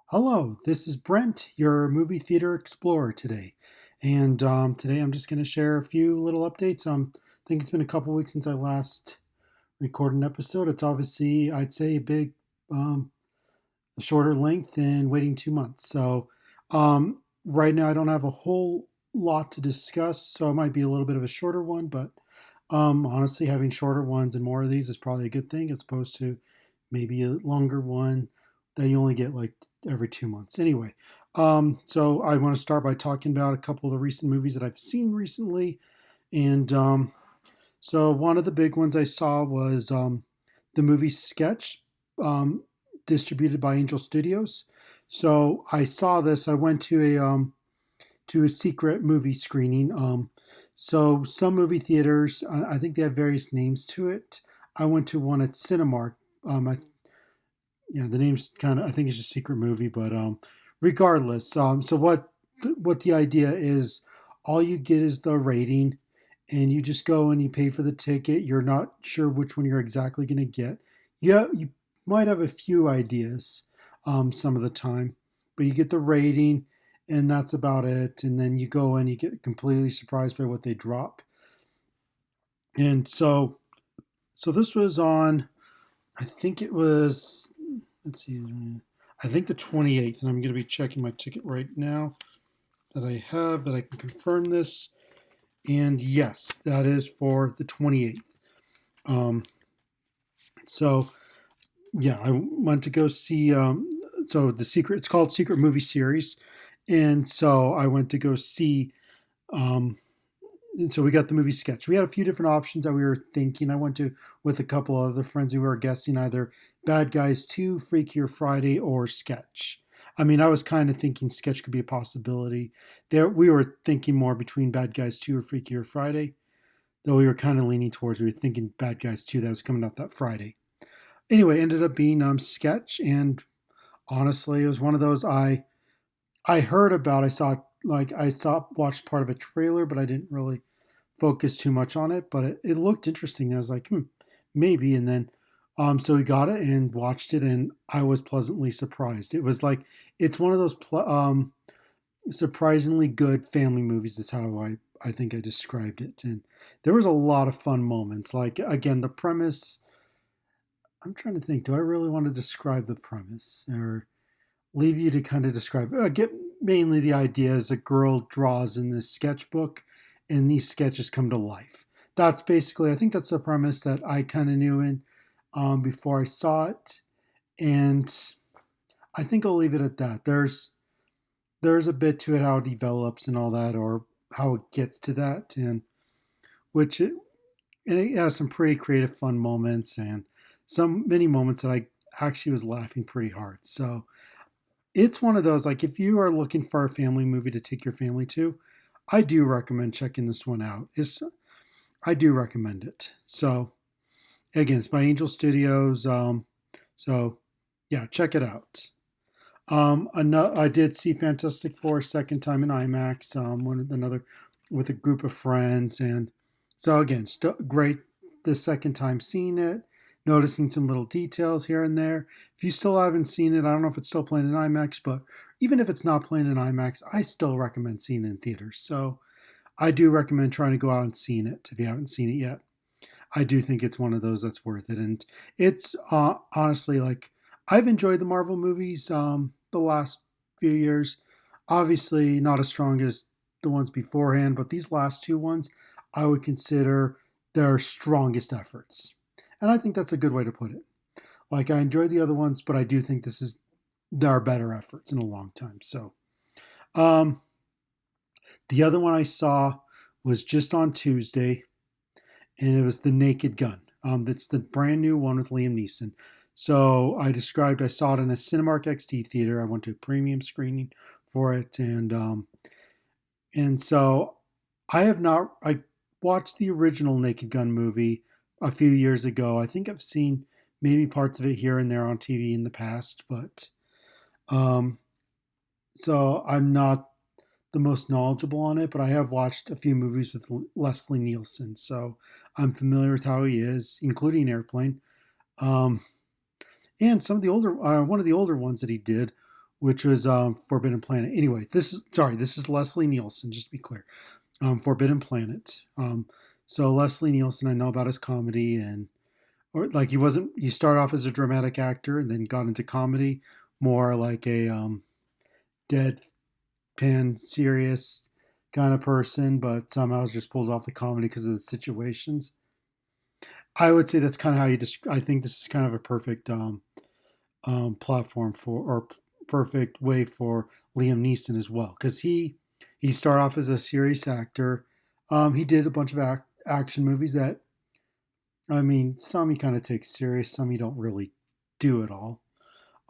Hello, this is Brent, your movie theater explorer today. And today I'm just going to share a few little updates. I think it's been a couple weeks since I last recorded an episode. It's obviously, I'd say, um, a shorter length than waiting 2 months. So right now I don't have a whole lot to discuss, so it might be a little bit of a shorter one, but honestly, having shorter ones and more of these is probably a good thing as opposed to maybe a longer one that you only get like every 2 months. Anyway, so I want to start by talking about a couple of the recent movies that I've seen recently. And so one of the big ones I saw was the movie Sketch, um, distributed by Angel Studios. So I saw this. I went to a secret movie screening. So some movie theaters, I think they have various names to it. I went to one at Cinemark. I Yeah, the name's kind of, I think it's just secret movie, but regardless. So what the idea is, all you get is the rating, and you just go and you pay for the ticket. You're not sure which one you're exactly going to get. Yeah, you might have a few ideas some of the time, but you get the rating, and that's about it. And then you go and you get completely surprised by what they drop. And so this was on, I think it was, let's see, I think the 28th, and I'm going to be checking my ticket right now that I have that I can confirm this. And yes, that is for the 28th. Um, so yeah, I went to go see. So it's called Secret Movie Series, and so I went to go see. Um, and so we got the movie Sketch. We had a few different options that we were thinking. I went to with a couple other friends who were guessing either Bad Guys 2, Freakier Friday, or Sketch. I mean, I was kind of thinking Sketch could be a possibility. There, we were thinking more between Bad Guys 2 or Freakier Friday, though we were kind of leaning towards, we were thinking Bad Guys 2 that was coming out that Friday. Anyway, ended up being Sketch, and honestly, it was one of those I heard about. I saw watched part of a trailer, but I didn't really focus too much on it. But it looked interesting. I was like, maybe. And then so we got it and watched it, and I was pleasantly surprised. It was like it's one of those surprisingly good family movies. Is how I think I described it, and there was a lot of fun moments. Like again, the premise. I'm trying to think. Do I really want to describe the premise or leave you to kind of describe? Get mainly the idea is a girl draws in this sketchbook, and these sketches come to life. That's basically. I think that's the premise that I kind of knew in before I saw it, and I think I'll leave it at that. There's a bit to it how it develops and all that, or how it gets to that, and which it, and it has some pretty creative, fun moments, and some many moments that I actually was laughing pretty hard. So it's one of those like if you are looking for a family movie to take your family to, I do recommend checking this one out. I do recommend it. So again, it's by Angel Studios. So yeah, check it out. I did see Fantastic Four a second time in IMAX. Another with a group of friends, and so again, great the second time seeing it, noticing some little details here and there. If you still haven't seen it, I don't know if it's still playing in IMAX, but even if it's not playing in IMAX, I still recommend seeing it in theaters. So I do recommend trying to go out and seeing it if you haven't seen it yet. I do think it's one of those that's worth it, and it's honestly like I've enjoyed the Marvel movies the last few years. Obviously, not as strong as the ones beforehand, but these last two ones I would consider their strongest efforts, and I think that's a good way to put it. Like I enjoy the other ones, but I do think this is their better efforts in a long time. So, um, the other one I saw was just on Tuesday, and it was The Naked Gun. That's the brand new one with Liam Neeson. So I saw it in a Cinemark XD theater. I went to a premium screening for it, and so I have not. I watched the original Naked Gun movie a few years ago. I think I've seen maybe parts of it here and there on TV in the past, but um, so I'm not the most knowledgeable on it, but I have watched a few movies with Leslie Nielsen, so I'm familiar with how he is, including Airplane. Um, and some of the older, one of the older ones that he did which was Forbidden Planet. Anyway, this is Leslie Nielsen, just to be clear. Forbidden Planet. So Leslie Nielsen, I know about his comedy, and or like he wasn't. He started off as a dramatic actor and then got into comedy, more like a deadpan, serious kind of person, but somehow just pulls off the comedy because of the situations. I would say that's kind of how you. I think this is kind of a perfect platform for or perfect way for Liam Neeson as well because he started off as a serious actor. He did a bunch of action movies that I mean some he kind of takes serious, some he don't really do at all.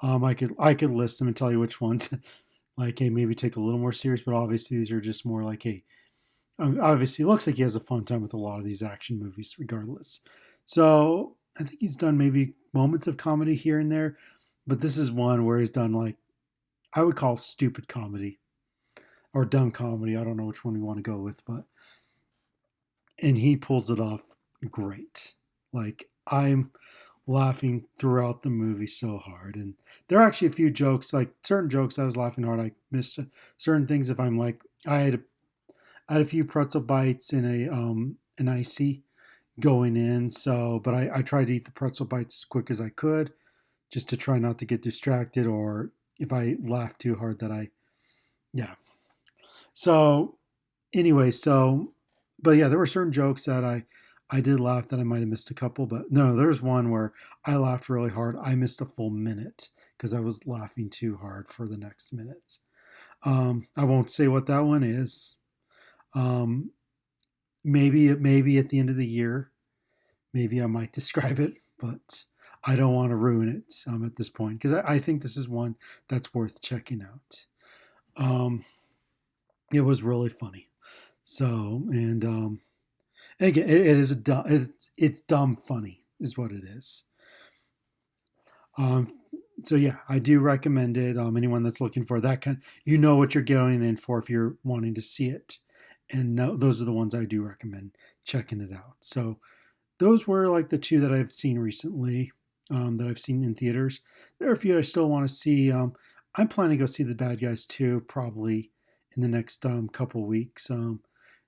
I could list them and tell you which ones like hey maybe take a little more serious, but obviously these are just more like hey obviously it looks like he has a fun time with a lot of these action movies regardless. So I think he's done maybe moments of comedy here and there, but this is one where he's done like I would call stupid comedy or dumb comedy. I don't know which one we want to go with, but and he pulls it off great. Like I'm laughing throughout the movie so hard, and there are actually a few jokes, like certain jokes I was laughing hard. I missed certain things. If I'm like I had a few pretzel bites and a an icy going in, so but I tried to eat the pretzel bites as quick as I could, just to try not to get distracted or if I laugh too hard that I yeah. So anyway, so but yeah, there were certain jokes that I did laugh that I might have missed a couple, but no, there was one where I laughed really hard. I missed a full minute because I was laughing too hard for the next minute. I won't say what that one is. Um, maybe at the end of the year, maybe I might describe it, but I don't want to ruin it at this point because I think this is one that's worth checking out. Um, it was really funny. So and again, it is a it's dumb funny is what it is. Um, so yeah, I do recommend it. Anyone that's looking for that kind, you know what you're going in for if you're wanting to see it, and no, those are the ones I do recommend checking it out. So those were like the two that I've seen recently, that I've seen in theaters. There are a few I still want to see. I'm planning to go see the Bad Guys 2 probably in the next couple weeks.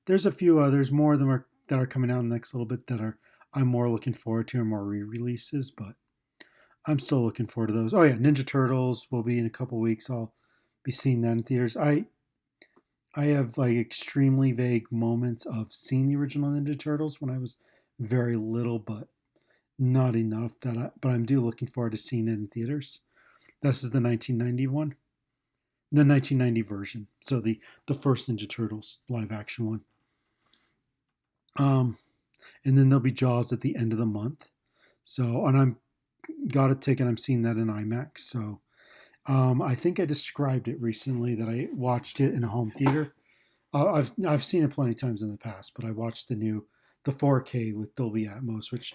There's a few others, more of them are that are coming out in the next little bit that are I'm more looking forward to and more re-releases, but I'm still looking forward to those. Oh yeah, Ninja Turtles will be in a couple weeks. I'll be seeing that in theaters. I have like extremely vague moments of seeing the original Ninja Turtles when I was very little, but not enough that but I'm do looking forward to seeing it in theaters. This is the 1990 one, the 1990 version. So the first Ninja Turtles live action one. Um, and then there'll be Jaws at the end of the month. So and I'm got a ticket. I'm seeing that in IMAX. So I think I described it recently that I watched it in a home theater. I've seen it plenty of times in the past, but I watched the 4K with Dolby Atmos, which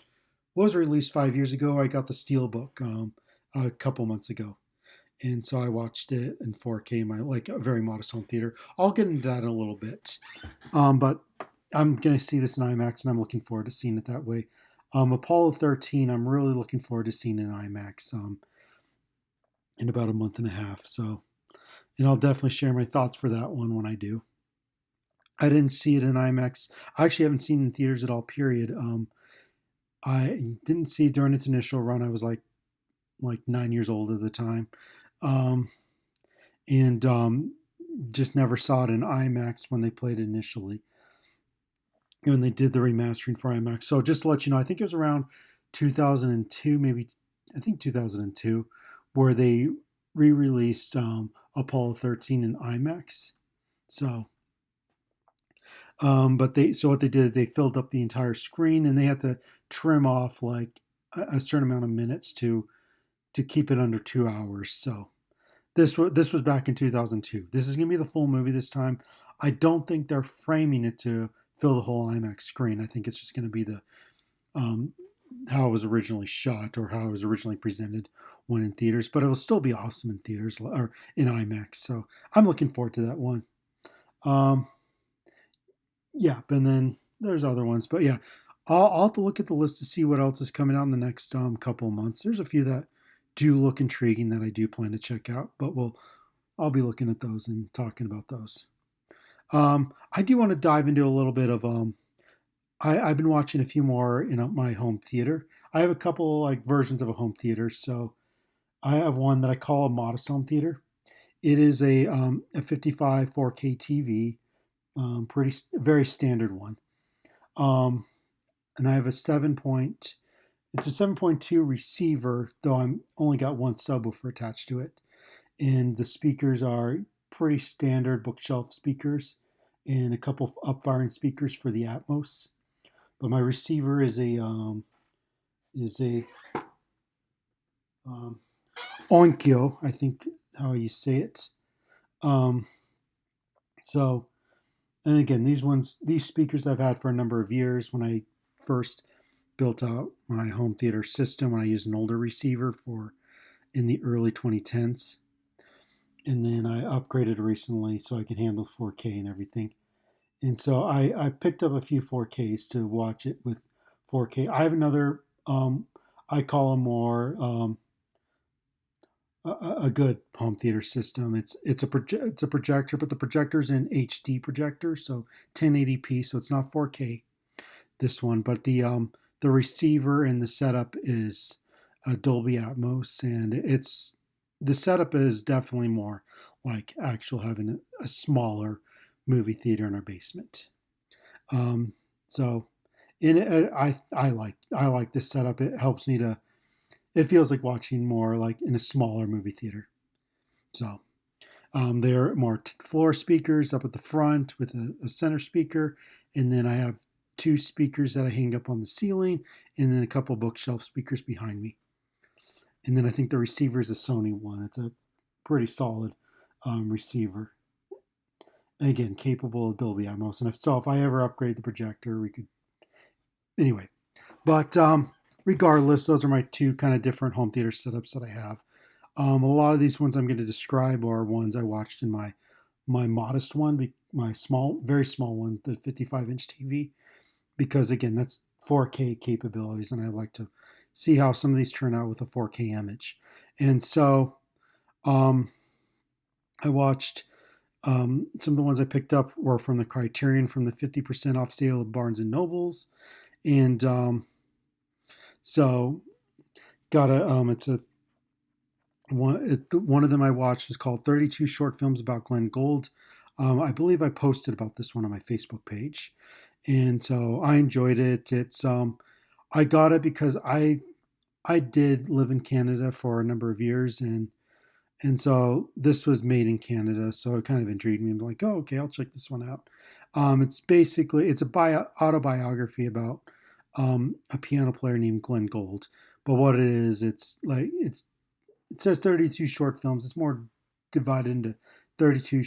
was released 5 years ago. I got the Steelbook a couple months ago, and so I watched it in 4K in my like a very modest home theater. I'll get into that in a little bit, but I'm gonna see this in IMAX, and I'm looking forward to seeing it that way. Apollo 13, I'm really looking forward to seeing in IMAX in about a month and a half. So, and I'll definitely share my thoughts for that one when I do. I didn't see it in IMAX. I actually haven't seen it in theaters at all. Period. I didn't see it during its initial run. I was like 9 years old at the time, um, and just never saw it in IMAX when they played it initially. When they did the remastering for IMAX. So just to let you know, I think it was around 2002, maybe I think 2002, where they re-released Apollo 13 in IMAX. So, but they so what they did is they filled up the entire screen and they had to trim off like a certain amount of minutes to keep it under 2 hours. So this was back in 2002. This is gonna be the full movie this time. I don't think they're framing it to fill the whole IMAX screen. I think it's just going to be the um, how it was originally shot or how it was originally presented when in theaters. But it will still be awesome in theaters or in IMAX. So I'm looking forward to that one. Um, yeah, and then there's other ones, but yeah, I'll have to look at the list to see what else is coming out in the next couple of months. There's a few that do look intriguing that I do plan to check out, but I'll be looking at those and talking about those. I do want to dive into a little bit of I've been watching a few more in my home theater. I have a couple like versions of a home theater. So I have one that I call a modest home theater. It is a 55 4K TV, pretty very standard one. Um, and I have a 7 point. It's a 7.2 receiver, though I'm only got one subwoofer attached to it, and the speakers are pretty standard bookshelf speakers, and a couple of up-firing speakers for the Atmos. But my receiver is a um, Onkyo, I think how you say it. Um, so, and again, these speakers I've had for a number of years. When I first built out my home theater system, when I used an older receiver for in the early 2010s, and then I upgraded recently so I can handle 4K and everything. And so I picked up a few 4Ks to watch it with 4K. I have another, I call a more a good home theater system. It's a projector, but the projector's an HD projector, so 1080p, so it's not 4K. This one, but the receiver and the setup is Dolby Atmos, and the setup is definitely more like actual having a smaller movie theater in our basement. Um, so in it, I like this setup. It helps me to. It feels like watching more like in a smaller movie theater. So there are more floor speakers up at the front with a center speaker, and then I have two speakers that I hang up on the ceiling, and then a couple bookshelf speakers behind me. And then I think the receiver is a Sony one. It's a pretty solid receiver. Again, capable of Dolby Atmos. And if I ever upgrade the projector, we could. Anyway, but regardless, those are my two kind of different home theater setups that I have. A lot of these ones I'm going to describe are ones I watched in my modest one, my small, very small one, the 55-inch TV, because again, that's 4K capabilities, and I like to see how some of these turn out with a 4K image. And so, um, I watched some of the ones I picked up were from the Criterion from the 50% off sale of Barnes and Nobles, and so got a it's a one of them I watched was called 32 Short Films About Glenn Gould. I believe I posted about this one on my Facebook page, and so I enjoyed it. I got it because I did live in Canada for a number of years, and so this was made in Canada, so it kind of intrigued me. I'm like, oh, okay, I'll check this one out. It's a autobiography about a piano player named Glenn Gould. But what it is, it says 32 short films. It's more divided into 32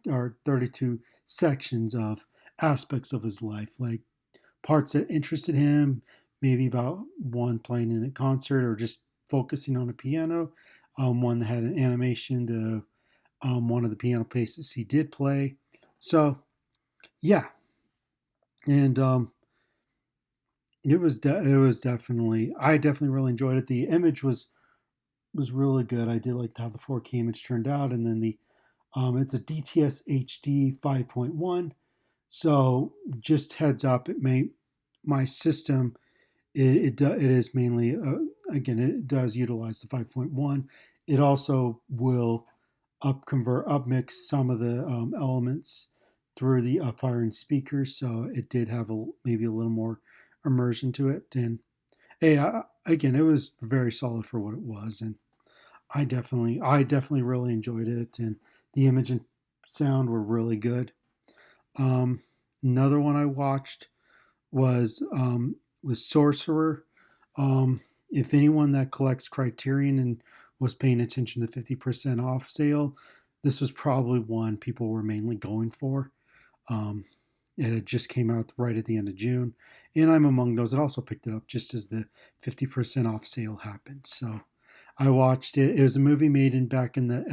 or 32 sections of aspects of his life, like parts that interested him, maybe about one playing in a concert or just focusing on a piano, one that had an animation to one of the piano pieces he did play. So yeah, and it was definitely I definitely really enjoyed it. The image was really good. I did like how the 4K image turned out, and then it's a DTS HD 5.1. So just heads up, my system it is mainly again it does utilize the 5.1. It also will upmix some of the elements through the up firing speakers, so it did have maybe a little more immersion to it. And hey, again, it was very solid for what it was, and I definitely really enjoyed it, and the image and sound were really good. Um, Another one I watched was Sorcerer. If anyone that collects Criterion and was paying attention to the 50% off sale, this was probably one people were mainly going for. Um, it had just came out right at the end of June, and I'm among those that also picked it up just as the 50% off sale happened. So I watched it. It was a movie made in the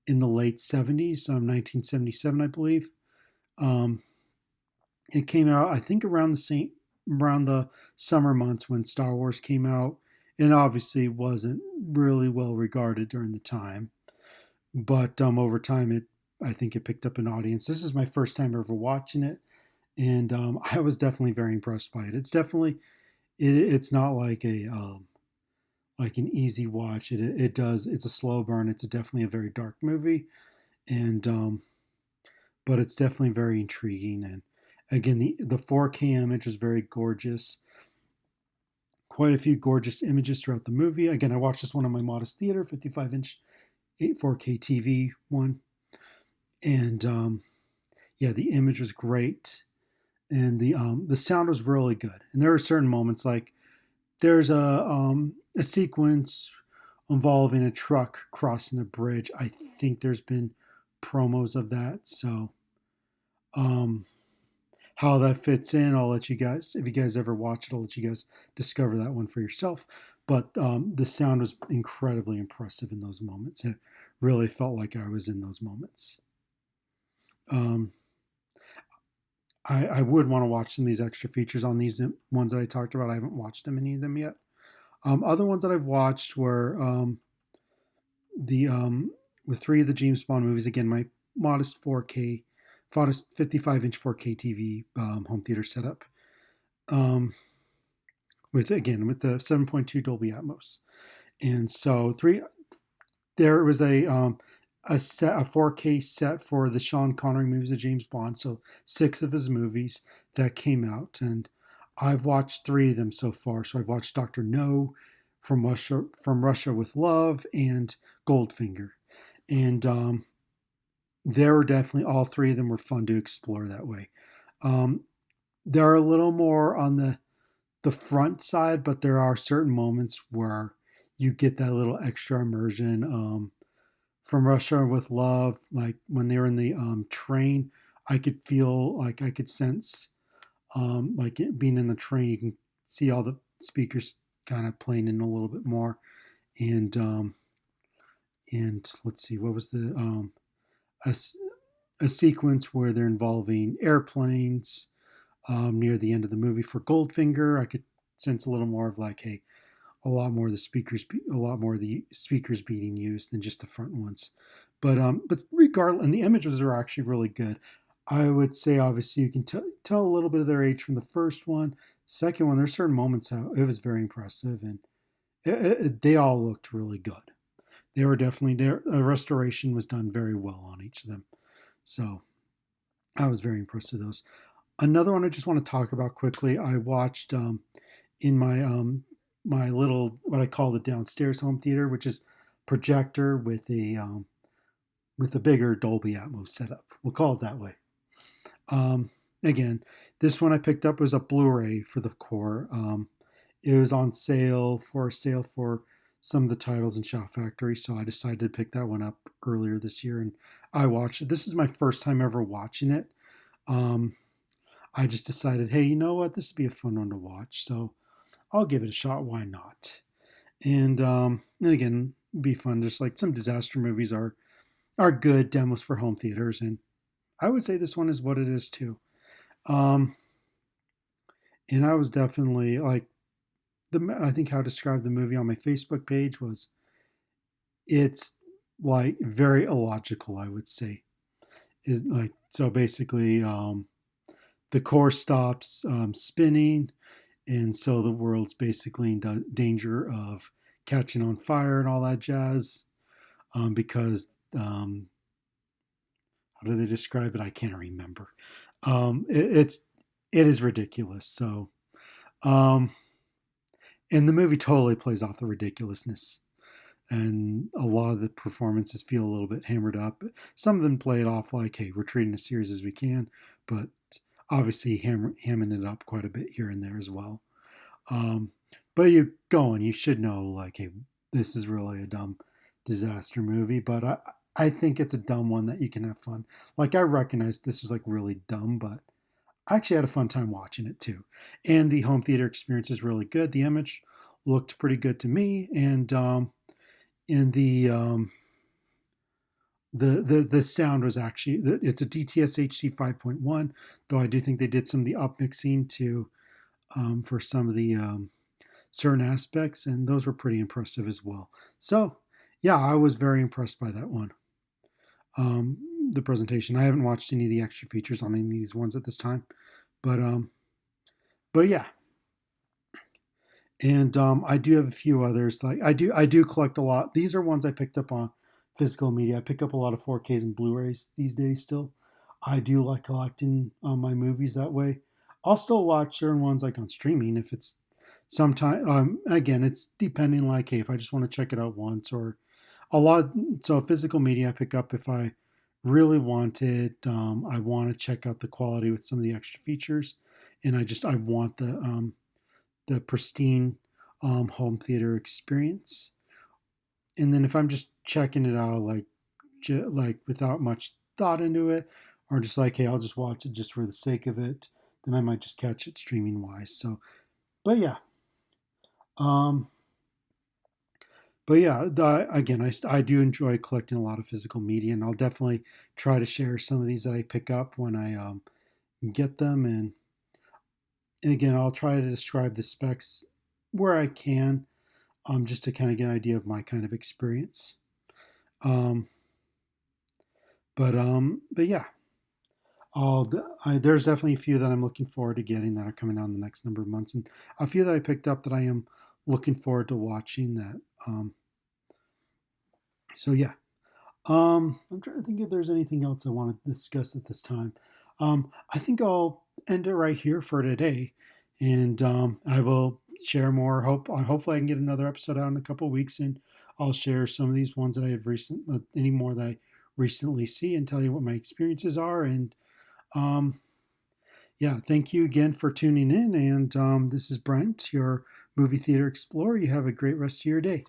late 70s, 1977, I believe. Um, it came out, I think, around the summer months when Star Wars came out, and obviously wasn't really well regarded during the time. but over time, I think it picked up an audience. This is my first time ever watching it, and I was definitely very impressed by it. It's not like a like an easy watch. It's a slow burn. It's definitely a very dark movie, and but it's definitely very intriguing. And again, the 4K image was very gorgeous. Quite a few gorgeous images throughout the movie. Again, I watched this one on my modest theater, 55-inch 4K TV one, and yeah, the image was great, and the sound was really good. And there are certain moments like there's a sequence involving a truck crossing a bridge. I think there's been promos of that, so um, how that fits in, I'll let you guys, if you guys ever watch it, I'll let you guys discover that one for yourself. But the sound was incredibly impressive in those moments. It really felt like I was in those moments. Um, I would want to watch some of these extra features on these ones that I talked about. I haven't watched them, any of them yet. Other ones that I've watched were the with three of the James Bond movies. Again, my modest 4K, modest 55-inch 4K TV home theater setup. With the 7.2 Dolby Atmos, and so there was a 4K set for the Sean Connery movies of James Bond, so 6 of his movies that came out, and I've watched 3 of them so far. So I've watched Doctor No, From Russia with Love, and Goldfinger, and there were definitely all 3 of them were fun to explore that way. Um, they're a little more on the front side, but there are certain moments where you get that little extra immersion. From Russia with Love, like when they were in the train, I could feel like I could sense like it, being in the train. You can see all the speakers kind of playing in a little bit more, and let's see, what was the a, a sequence where they're involving airplanes near the end of the movie for Goldfinger. I could sense a little more of like a lot more of the speakers being used than just the front ones. But regardless, and the images are actually really good. I would say obviously you can tell a little bit of their age from the first one. Second one, there's certain moments how it was very impressive, and they all looked really good. They were definitely there. A restoration was done very well on each of them, so I was very impressed with those. Another one I just want to talk about quickly. I watched in my little what I call the downstairs home theater, which is projector with a bigger Dolby Atmos setup. We'll call it that way. Um, Again, this one I picked up was a Blu-ray for the core. It was on sale for some of the titles in Shout Factory, so I decided to pick that one up earlier this year, and I watched it. This is my first time ever watching it. Um, I just decided, hey, you know what? This would be a fun one to watch, so I'll give it a shot. Why not? And again, be fun. Just like some disaster movies are good demos for home theaters, and I would say this one is what it is too. Um, and I was definitely like I think how I described the movie on my Facebook page was it's like very illogical. I would say is like so basically the core stops spinning, and so the world's basically in danger of catching on fire and all that jazz because how do they describe it? I can't remember. It's it is ridiculous. So um, and the movie totally plays off the ridiculousness, and a lot of the performances feel a little bit hammered up. Some of them play it off like, "Hey, we're treating a series as we can," but obviously hamming it up quite a bit here and there as well. Um, but you're going, you should know, like, hey, this is really a dumb disaster movie, but I think it's a dumb one that you can have fun. Like, I recognize this was like really dumb, but I actually had a fun time watching it too. And the home theater experience is really good. The image looked pretty good to me, and the sound was actually it's a DTS HD 5.1, though I do think they did some of the upmixing to for some of the certain aspects, and those were pretty impressive as well. So, yeah, I was very impressed by that one. um, the presentation. I haven't watched any of the extra features on any of these ones at this time, but yeah. And I do have a few others. Like I do collect a lot. These are ones I picked up on physical media. I pick up a lot of 4Ks and Blu-rays these days. Still, I do like collecting my movies that way. I'll still watch certain ones like on streaming if it's sometime. Again, it's depending. Like, hey, if I just want to check it out once or a lot. So physical media I pick up if I really want it. I want to check out the quality with some of the extra features, and I want the pristine home theater experience. And then if I'm just checking it out, like without much thought into it, or just like, hey, I'll just watch it just for the sake of it, then I might just catch it streaming wise. So, but yeah, um, again, I do enjoy collecting a lot of physical media, and I'll definitely try to share some of these that I pick up when I get them. And again, I'll try to describe the specs where I can, just to kind of get an idea of my kind of experience. Um, but yeah, there's definitely a few that I'm looking forward to getting that are coming out in the next number of months, and a few that I picked up that I am looking forward to watching. That so yeah. I'm trying to think if there's anything else I want to discuss at this time. I think I'll end it right here for today, and I will share more. Hopefully I can get another episode out in a couple of weeks, and I'll share some of these ones that I have any more that I recently see, and tell you what my experiences are. And um, yeah, thank you again for tuning in. And this is Brent, your movie theater explorer. You have a great rest of your day.